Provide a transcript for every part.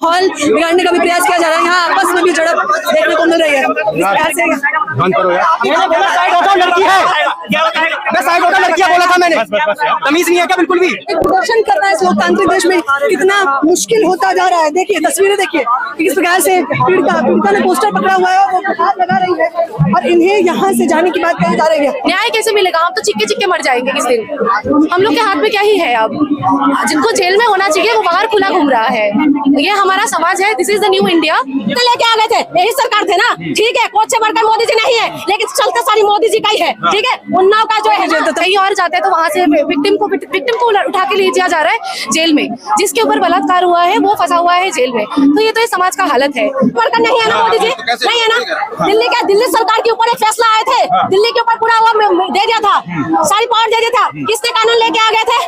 माहौल बिगाड़ने का भी प्रयास किया जा रहा है। यहाँ आपस में भी झड़प देखने को मिल रही है। बंद करो यार, लड़की है, मैं साइड होकर लड़कियां बोला था मैंने, तमीज नहीं है क्या बिल्कुल भी? प्रदर्शन करना इस लोकतांत्रिक देश में कितना मुश्किल होता जा रहा है। देखिए तस्वीरें देखिए किस प्रकार से पीड़िता ने पोस्टर पकड़ा हुआ है, वो हाथ लगा रही है और इन्हें यहाँ से जाने की बात कही जा रही है। न्याय कैसे मिलेगा? हम तो चिक्के चिक्के मर जाएंगे किस दिन। हम लोग के हाथ में क्या ही है? अब जिनको जेल में होना चाहिए वो बाहर खुला घूम रहा है। ये हमारा समाज है, this is the new India. तो लेके आ गए थे, यही सरकार थे ना, ठीक है, कोच से बढ़कर मोदी जी नहीं है, लेकिन चलते सारी मोदी जी का ही है, ठीक है। उन्नाव का जो है तो कहीं और जाते हैं तो वहाँ से विक्टिम को उठा के ले जाया जा रहा है जेल में। जिसके ऊपर बलात्कार हुआ है वो फंसा हुआ है जेल में। तो ये तो इस समाज का हालत है। बढ़कर नहीं है ना मोदी जी, नहीं है ना। दिल्ली सरकार के ऊपर एक फैसला आए थे, दिल्ली के ऊपर पूरा वो दे दिया था, सारी पावर दे दिया था। किसने कानून लेके आ गए थे?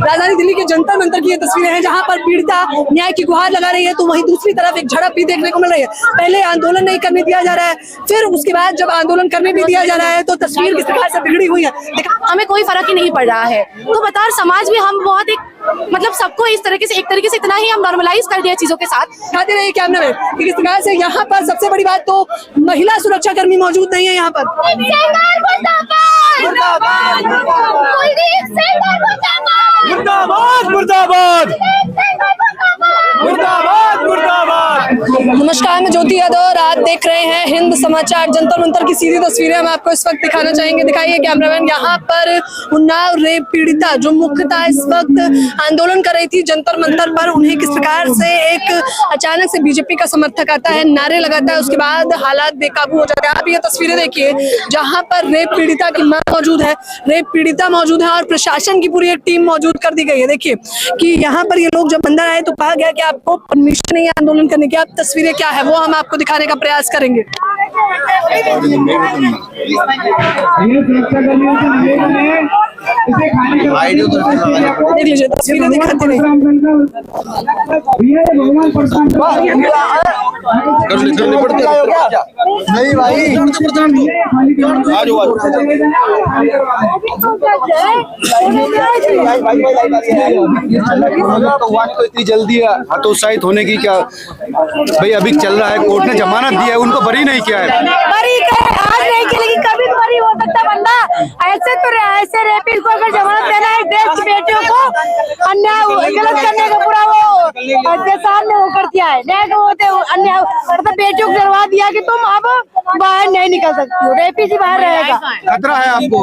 राजधानी दिल्ली के जंतर मंतर की ये तस्वीरें हैं जहां पर पीड़िता न्याय की गुहार लगा रही है, तो वहीं दूसरी तरफ एक झड़प भी देखने को मिल रही है। पहले आंदोलन नहीं करने दिया जा रहा है, फिर उसके बाद जब आंदोलन करने भी दिया जा रहा है तो तस्वीर किस प्रकार से बिगड़ी हुई है। हमें कोई फर्क ही नहीं पड़ रहा है। तो बता समाज में हम बहुत एक मतलब सबको इस तरीके से एक तरीके से इतना ही हम नॉर्मलाइज कर दिया चीजों के साथ। दिखाते रहिए कैमरे में कि किस प्रकार से यहाँ पर सबसे बड़ी बात तो महिला सुरक्षा कर्मी मौजूद नहीं है यहाँ पर। मुर्दाबाद मुर्दाबाद मुर्दाबाद मुर्दाबाद। नमस्कार, मैं ज्योति यादव और आप देख रहे हैं हिंद समाचार। जंतर मंतर की सीधी तस्वीरें हम आपको इस वक्त दिखाना चाहेंगे। दिखाइए कैमरामैन। यहाँ पर उन्नाव रेप पीड़िता जो मुख्यतः इस वक्त आंदोलन कर रही थी जंतर मंतर पर, उन्हें किस प्रकार से एक अचानक से बीजेपी का समर्थक आता है, नारे लगाता है, उसके बाद हालात बेकाबू हो जाते हैं। आप ये तस्वीरें देखिए जहाँ पर रेप पीड़िता की मां मौजूद है, रेप पीड़िता मौजूद है और प्रशासन की पूरी एक टीम मौजूद कर दी गई है। देखिए कि यहाँ पर ये लोग जब अंदर आए तो कहा गया कि आपको परमिशन नहीं है आंदोलन करने की। आप तस्वीरें क्या है वो हम आपको दिखाने का प्रयास करेंगे। देख लीजिए तस्वीरें दिखाते रहे। नहीं भाई, तो इतनी जल्दी हतोत्साहित होने की क्या भाई? अभी चल रहा है, कोर्ट ने जमानत दिया है, उनको बरी नहीं किया है। बरी आज नहीं की, लेकिन कभी तो बरी हो सकता बंदा। ऐसे तो ऐसे रेपिस्ट को अगर जमानत देना है, देश की बेटियों को अन्याय गलत करने का पूरा वो सामने वो कर दिया है। अन्याय मतलब बेटियों को डरवा दिया कि तुम अब बाहर नहीं निकल सकती हो, रेपिस्ट ही बाहर रहेगा। खतरा है आपको,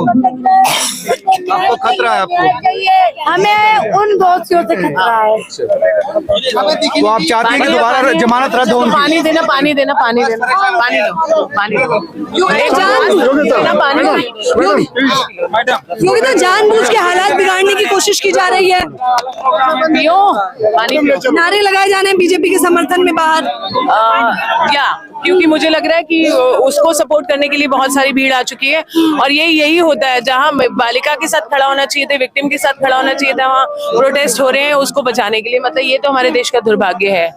आपको खतरा है आपको। हमें उन दोषियों से खतरा है। तो आप चाहते हैं कि दोबारा जमानत रद्द हो? पानी देना, पानी देना, पानी देना, पानी दो, पानी दो, योगिता जानबूझ के हालात बिगाड़ने की कोशिश की जा रही है। पियो पानी, नारे लगाए जाने बीजेपी के समर्थन में बाहर। क्योंकि मुझे लग रहा है कि उसको सपोर्ट करने के लिए बहुत सारी भीड़ आ चुकी है और यही होता है। जहां बालिका के साथ खड़ा होना चाहिए था, विक्टिम के साथ खड़ा होना चाहिए था, वहाँ प्रोटेस्ट हो रहे हैं उसको बचाने के लिए। मतलब ये तो हमारे देश का दुर्भाग्य है।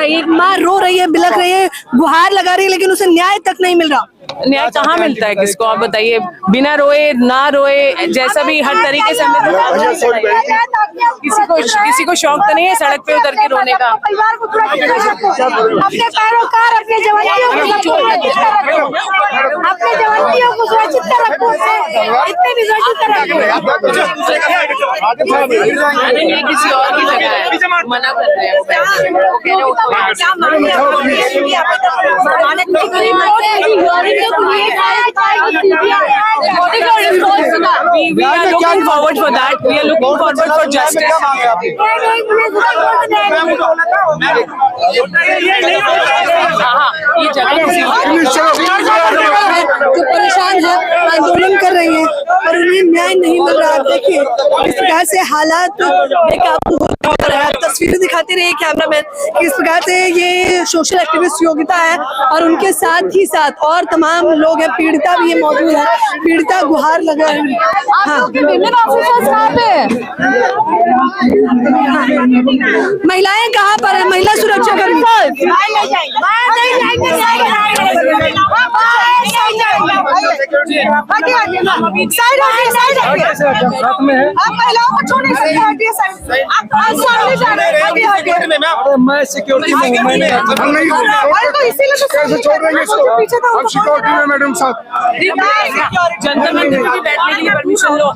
एक माँ रो रही है, बिलख रही है, गुहार लगा रही है, लेकिन उसे न्याय तक नहीं मिल रहा। न्याय कहाँ मिलता है किसको? आप बताइए। बिना रोए ना रोए जैसा भी हर तरीके से हमें किसी को शौक तो नहीं है सड़क पे उतर के रोने का। अपने पैरोकार, अपने जवानियों को सुरक्षित रखो, इतने भी सुरक्षित रखो। ये किसी और की जगह है, मना कर रहे हैं। We are looking forward for that. We are looking forward for justice. ये जो परेशान है, आंदोलन कर रही है और उन्हें न्याय नहीं मिल रहा। देखिए इस प्रकार से हालात बेकाबू हो रहा है। तस्वीरें दिखाते रहे कैमरामैन। किस प्रकार से ये सोशल एक्टिविस्ट योगिता है और उनके साथ ही साथ और तमाम लोग हैं, पीड़िता भी ये मौजूद है। पीड़िता गुहार लगा है। महिलाएं कहाँ पर है? महिला सुरक्षा कर्मी महिलाओं को छू नहीं सकते, हटिए साइड। सामने जा रहे हैं, हटिए हटिए। मैं सिक्योरिटी अरे तो इसीलिए तो कैसे छोड़ रहे हैं इसको? पीछे था हम सिक्योरिटी में मैडम साहब। जनता मंदिर में बैठने के लिए परमिशन लो।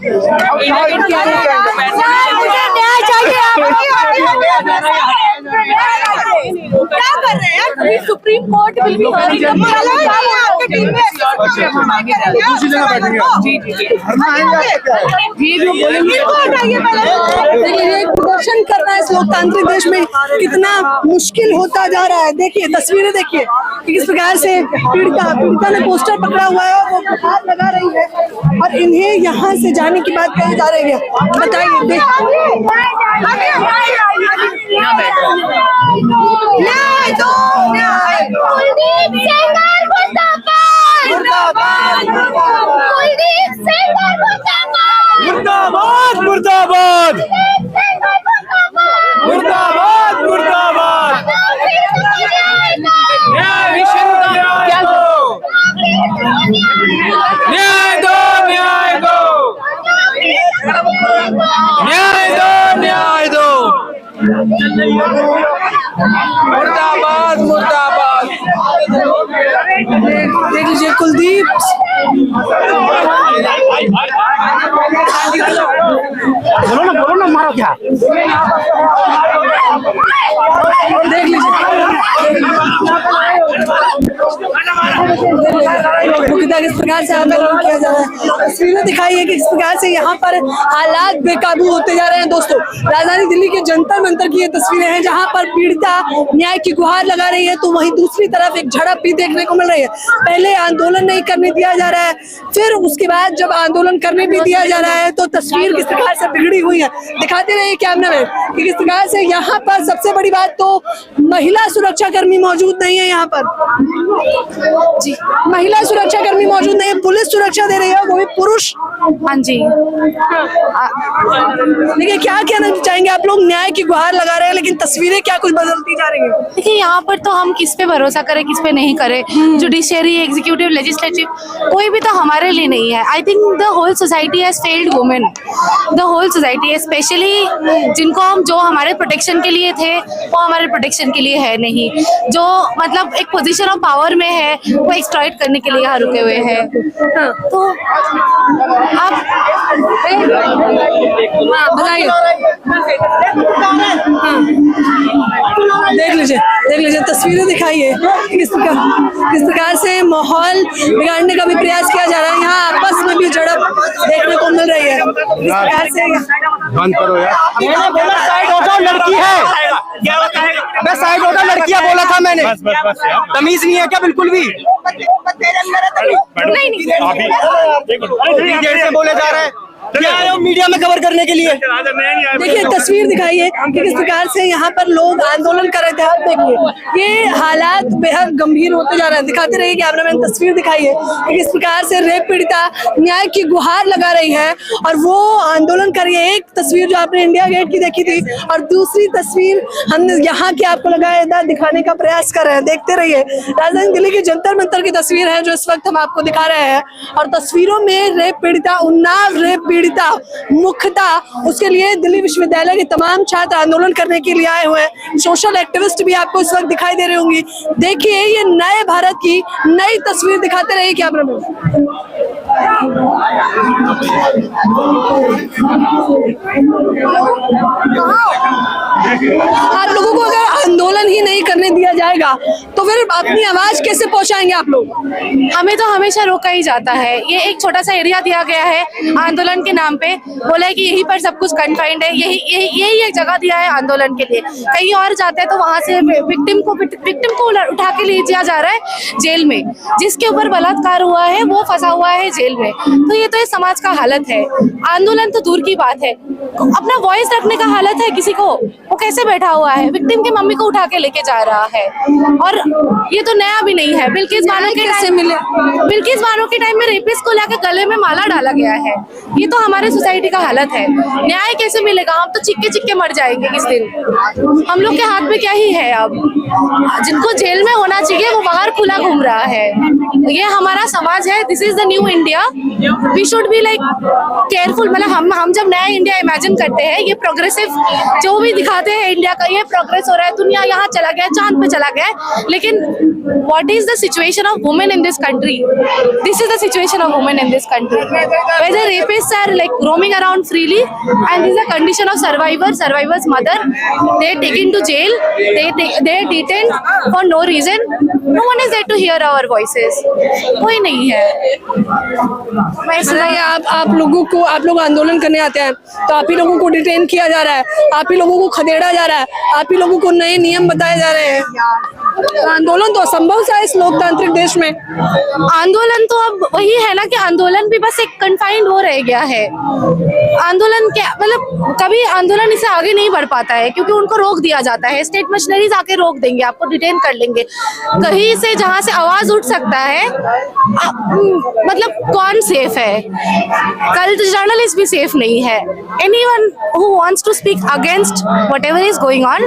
मुझे न्याय चाहिए। क्या कर रहे हैं? Supreme court will be heard. आपके टीम में दूसरी जगह बैठेंगे। ये जो बोलेंगे देखिए, प्रदर्शन करना इस लोकतांत्रिक देश में कितना मुश्किल होता जा रहा है। देखिए तस्वीरें देखिए कि किस प्रकार से पीड़िता ने पोस्टर पकड़ा हुआ है और वो हाथ लगा रही है और इन्हें यहाँ से जाने की बात कही जा रही है। बताइए कुलदीप सेंगर मुर्दाबाद, कुलदीप सेंगर मुर्दाबाद मुर्दाबाद मुर्दाबाद मुर्दाबाद। न्याय दो न्याय दो न्याय दो न्याय दो। मुर्दाबाद मुर्दाबाद। देख लीजिए कुलदीप बोलो ना मारो क्या। देख लीजिए मुख्यतः किस प्रकार से आंदोलन किया जा रहा है। तस्वीरें दिखाई है कि किस प्रकार से यहाँ पर हालात बेकाबू होते जा रहे हैं। दोस्तों राजधानी दिल्ली के जंतर मंतर की ये तस्वीरें हैं जहाँ पर पीड़िता न्याय की गुहार लगा रही है, तो वहीं दूसरी तरफ एक झड़प भी देखने को मिल रही है। पहले आंदोलन नहीं करने दिया जा रहा है, फिर उसके बाद जब आंदोलन करने भी दिया जा रहा है तो तस्वीर किस प्रकार से बिगड़ी हुई है। दिखाते रहिए कैमरामैन कि किस प्रकार से यहाँ पर सबसे बड़ी बात तो महिला सुरक्षा कर्मी मौजूद नहीं है। यहाँ पर जी महिला सुरक्षा कर्मी मौजूद नहीं है, पुलिस सुरक्षा दे रही है, वो भी पुरुष। हाँ जी। देखिए क्या कहना चाहेंगे आप लोग? न्याय की गुहार लगा रहे हैं लेकिन तस्वीरें क्या कुछ बदलती जा रही है। देखिए यहाँ पर तो हम किस पे भरोसा करें किस पे नहीं करें, जुडिशियरी, एग्जीक्यूटिव, लेजिस्लेटिव, कोई भी तो हमारे लिए नहीं है। I think the whole society has failed women, the whole society, specially जिनको हम जो हमारे प्रोटेक्शन के लिए थे वो हमारे प्रोटेक्शन के लिए है नहीं, जो मतलब एक पोजीशन ऑफ पावर में है वो एक्सप्लॉइट करने के लिए यहाँ रुके हुए हैं। तो आप बताइए। देख लीजिए तस्वीरें दिखाइए किस प्रकार से माहौल बिगाड़ने का भी प्रयास किया जा रहा है। यहाँ आपस में भी झड़प देखने को मिल रही है। किस प्रकार से बंद करो यार। मैंने बोला साइड हो जाओ, लड़की है। मैं साइड हो जाओ, लड़कियां बोला था मैंने। तमीज नहीं है क्या बिल्कुल भी? नहीं देर से बोले जा रहे हैं। क्या आए हो मीडिया में कवर करने के लिए? देखिए तस्वीर दिखाइए कि किस प्रकार से यहाँ पर लोग आंदोलन कर रहे थे। आप देखिए ये हालात बेहद गंभीर होते जा रहे हैं। दिखाते रहिए कैमरामैन, तस्वीर दिखाइए कि किस प्रकार से रेप पीड़िता न्याय की गुहार लगा रही है और वो आंदोलन कर रही है। एक तस्वीर जो आपने इंडिया गेट की देखी थी और दूसरी तस्वीर हम यहाँ की आपको लगाया दिखाने का प्रयास कर रहे हैं। देखते रहिए, राजधानी दिल्ली के जंतर मंतर की तस्वीर है जो इस वक्त हम आपको दिखा रहे हैं और तस्वीरों में रेप पीड़िता, उन्नाव रेप पीड़िता मुख्यतः उसके लिए दिल्ली विश्वविद्यालय के तमाम छात्र आंदोलन करने के लिए आए हुए हैं। सोशल एक्टिविस्ट भी आपको इस वक्त दिखाई दे रही होंगी। देखिए ये नए भारत की नई तस्वीर दिखाते रहिए कैमरा में। आप लोगों को अगर आंदोलन ही नहीं करने दिया जाएगा तो फिर अपनी आवाज कैसे पहुंचाएंगे आप लोग? हमें तो हमेशा रोका ही जाता है। ये एक छोटा सा एरिया दिया गया है आंदोलन के नाम पे, बोला है कि यहीं पर सब कुछ कन्फाइंड है, यही एक जगह दिया है आंदोलन के लिए। कहीं और जाते हैं तो वहां से विक्टिम को उठा के ले जाया जा रहा है जेल में। जिसके ऊपर बलात्कार हुआ है वो फंसा हुआ है जेल में। तो ये तो इस समाज का हालत है। आंदोलन तो दूर की बात है, अपना वॉइस रखने का हालत है किसी को, वो कैसे बैठा हुआ है, विक्टिम की मम्मी को उठा के लेके जा रहा है। और ये तो नया भी नहीं है। बिल्किस बानो के टाइम में रेपिस्ट को लाके गले में माला डाला गया है। ये तो हमारे सोसाइटी का हालत है। न्याय कैसे मिलेगा? हम तो चिक्के चिक्के मर जाएंगे किस दिन। हम लोग के हाथ में क्या ही है अब। जिनको जेल में होना चाहिए वो बाहर खुला घूम रहा है। ये हमारा समाज है। This is the new India. We should be like careful. मतलब हम जब नया इंडिया इमेजिन करते हैं, ये प्रोग्रेसिव जो भी दिखाते हैं इंडिया का, ये प्रोग्रेस हो रहा है, दुनिया यहाँ चला गया, चांद पे चला गया, लेकिन what is the situation of women in this country? This is the situation of women in this country. Whether rapists are like roaming around freely, and this is a condition of survivor's mother. They are taken to jail. They are detained for no reason. No one is there to hear our voices. कोई नहीं है। आप लोगों को, आप लोग आंदोलन करने आते हैं तो आप ही लोगों को डिटेन किया जा रहा है, आप ही लोगों को खदेड़ा जा रहा है, आप ही लोगों को नए नियम बताए जा रहे हैं। आंदोलन तो असंभव सा है इस लोकतांत्रिक देश में। आंदोलन तो अब वही है ना कि आंदोलन भी बस एक कन्फाइंड वो रह गया है। आंदोलन क्या मतलब, कभी आंदोलन इसे आगे नहीं बढ़ पाता है क्योंकि उनको रोक दिया जाता है। स्टेट मशीनरीज आके रोक देंगे, आपको डिटेन कर लेंगे। कहीं से जहाँ से आवाज उठ सकता है, मतलब कौन सेफ है? कल जर्नलिस्ट भी सेफ नहीं है। Anyone who wants to speak against whatever is going on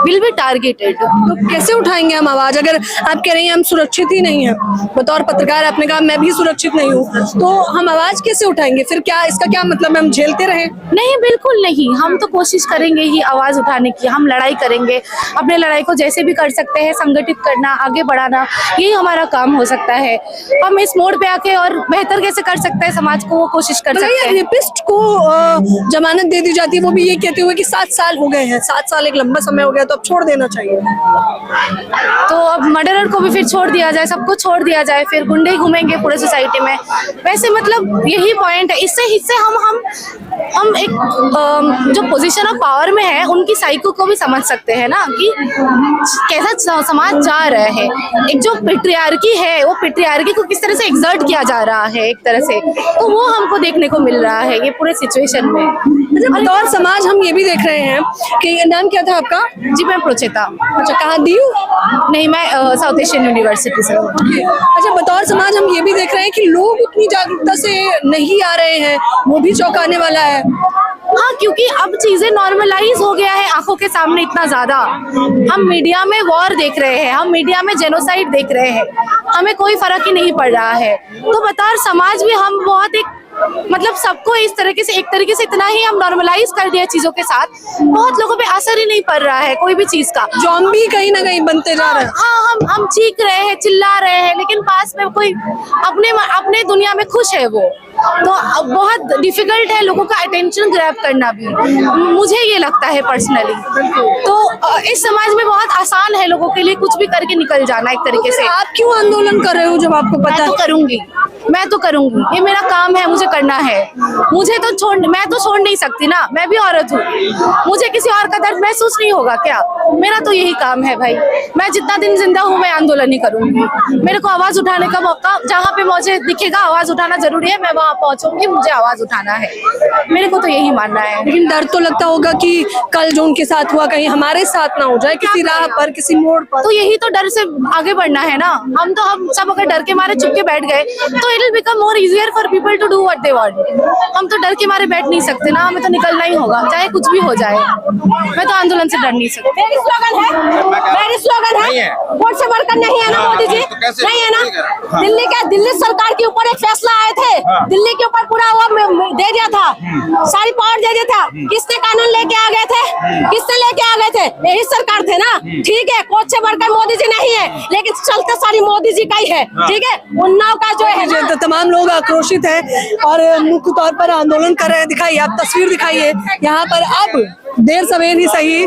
will be targeted. तो कैसे उठाएंगे हम आवाज? अगर आप कह रही हैं हम सुरक्षित ही नहीं है, बतौर पत्रकार आपने कहा मैं भी सुरक्षित नहीं हूँ, तो हम आवाज कैसे उठाएंगे? फिर क्या इसका क्या मतलब है? हम झेलते रहें? नहीं, बिल्कुल नहीं। हम तो कोशिश करेंगे ही आवाज उठाने की। हम लड़ाई करेंगे, अपने लड़ाई को जैसे भी कर सकते हैं, संगठित करना, आगे बढ़ाना, यही हमारा काम हो सकता है। हम इस मोड़ पे आके और बेहतर कैसे कर सकते हैं समाज को, वो कोशिश कर सकते हैं। रेपिस्ट को जमानत दे दी जाती है, वो भी ये कहते हुए कि 7 साल हो गए हैं, 7 साल एक लंबा समय हो गया, तो अब छोड़ देना चाहिए। तो अब मर्डरर को भी फिर छोड़ दिया जाए, सबको छोड़ दिया जाए, फिर गुंडे ही घूमेंगे पूरे सोसाइटी में। वैसे मतलब यही पॉइंट है। इससे हम एक जो पोजीशन ऑफ पावर में है उनकी साइको को भी समझ सकते हैं ना कि कैसा समाज जा रहा है। एक जो पेट्रियार्की है, वो पेट्रियार्की को किस तरह से एक्सर्ट किया जा रहा है एक तरह से, तो वो हमको देखने को मिल रहा है ये पूरे सिचुएशन में। बतौर समाज हम ये भी देख रहे हैं कि, नाम क्या था आपका? जी, मैं प्रोचेता। अच्छा, कहाँ दीयू? नहीं, मैं साउथ एशियन यूनिवर्सिटी से। अच्छा, बतौर समाज हम ये भी देख रहे हैं कि लोग उतनी जागरूकता से नहीं आ रहे हैं, वो भी चौंकाने वाला है। हाँ, क्योंकि अब चीजें नॉर्मलाइज हो गया है आंखों के सामने इतना ज्यादा। हम मीडिया में वॉर देख रहे हैं, हम मीडिया में जेनोसाइड देख रहे हैं, हमें कोई फर्क ही नहीं पड़ रहा है। तो बतौर समाज भी हम बहुत एक मतलब सबको इस तरीके से, एक तरीके से इतना ही हम नॉर्मलाइज कर दिया चीजों के साथ, बहुत लोगों पे असर ही नहीं पड़ रहा है कोई भी चीज का। ज़ॉम्बी कहीं ना कहीं बनते जा रहे हैं। हाँ, हम चीख रहे हैं, चिल्ला रहे हैं, लेकिन पास में कोई अपने दुनिया में खुश है वो। तो बहुत डिफिकल्ट है लोगों का अटेंशन ग्रैब करना भी, मुझे ये लगता है पर्सनली। तो इस समाज में बहुत आसान है लोगों के लिए कुछ भी करके निकल जाना एक तरीके से। आप क्यों आंदोलन कर रहे हो जब आपको पता है? मैं तो करूंगी, ये मेरा काम है, मुझे करना है। मैं तो छोड़ नहीं सकती ना, मैं भी औरत हूँ। मुझे किसी और का दर्द महसूस नहीं होगा क्या? मेरा तो यही काम है भाई। मैं जितना दिन जिंदा हूँ मैं आंदोलन ही करूंगी। मेरे को आवाज उठाने का मौका जहाँ पे मुझे दिखेगा आवाज उठाना जरूरी है, मैं वहाँ पहुंचूंगी, मुझे आवाज उठाना है। मेरे को तो यही मानना है। लेकिन डर तो लगता होगा कि कल जो उनके साथ हुआ कहीं हमारे साथ ना हो जाए, किसी राह पर, किसी मोड़ पर। तो यही तो डर से आगे बढ़ना है ना। हम सब अगर डर के मारे चुप के बैठ गए तो it will become more easier for people to do what they want. हम तो डर के मारे बैठ नहीं सकते ना, हमें तो निकलना ही होगा, चाहे कुछ भी हो जाए। मैं तो आंदोलन से डर नहीं सकती। मेरी स्लोगन है वोट से बढ़कर नहीं है ना मोदी जी, नहीं है ना। दिल्ली सरकार के ऊपर एक फैसला आए थे, दिल्ली के ऊपर पूरा वो दे दिया था, सारी पावर दे दिया था। किसने कानून लेके आ गए थे? किसने लेके आ गए थे? यही सरकार थे ना। ठीक है, कोच से बढ़कर मोदी जी नहीं है, लेकिन चलते सारी मोदी जी का ही है। ठीक है, उन्नाव का जो है तो तमाम लोग आक्रोशित हैं और मुख्य तौर पर आंदोलन कर रहे हैं। दिखाइए, आप तस्वीर दिखाइए यहाँ पर। अब देर सवेर ही सही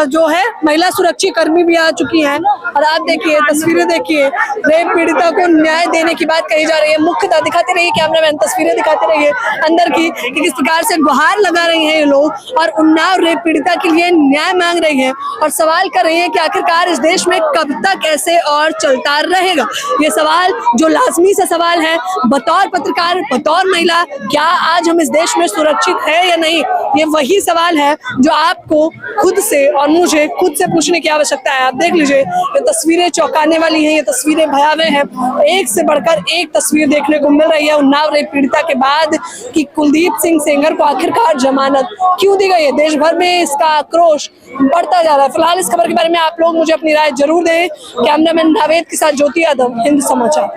जो है महिला सुरक्षा कर्मी भी आ चुकी हैं और आप देखिए, तस्वीरें देखिए, रेप पीड़िता को न्याय देने की बात कही जा रही है। मुख्यतः दिखाते रहिए कैमरामैन, तस्वीरें दिखाते रहिए अंदर की कि किस प्रकार से गुहार लगा रही हैं ये लोग और उन्नाव रेप पीड़िता के लिए न्याय मांग रही हैं और सवाल कर रही हैं कि आखिरकार इस देश में कब तक ऐसे और चलता रहेगा। ये सवाल जो लाजमी सा सवाल है, बतौर पत्रकार, बतौर महिला, क्या आज हम इस देश में सुरक्षित है या नहीं, ये वही सवाल है जो आपको खुद से और मुझे खुद से पूछने की आवश्यकता है। आप देख लीजिए, ये तस्वीरें चौंकाने वाली हैं, ये तस्वीरें भयावह हैं। एक से बढ़कर एक तस्वीर देखने को मिल रही है उन्नाव रेप पीड़िता के बाद कि कुलदीप सिंह सेंगर को आखिरकार जमानत क्यों दी गई है। देश भर में इसका आक्रोश बढ़ता जा रहा है। फिलहाल इस खबर के बारे में आप लोग मुझे अपनी राय जरूर दें। कैमरामैन नावेद के साथ ज्योति यादव, हिंद समाचार।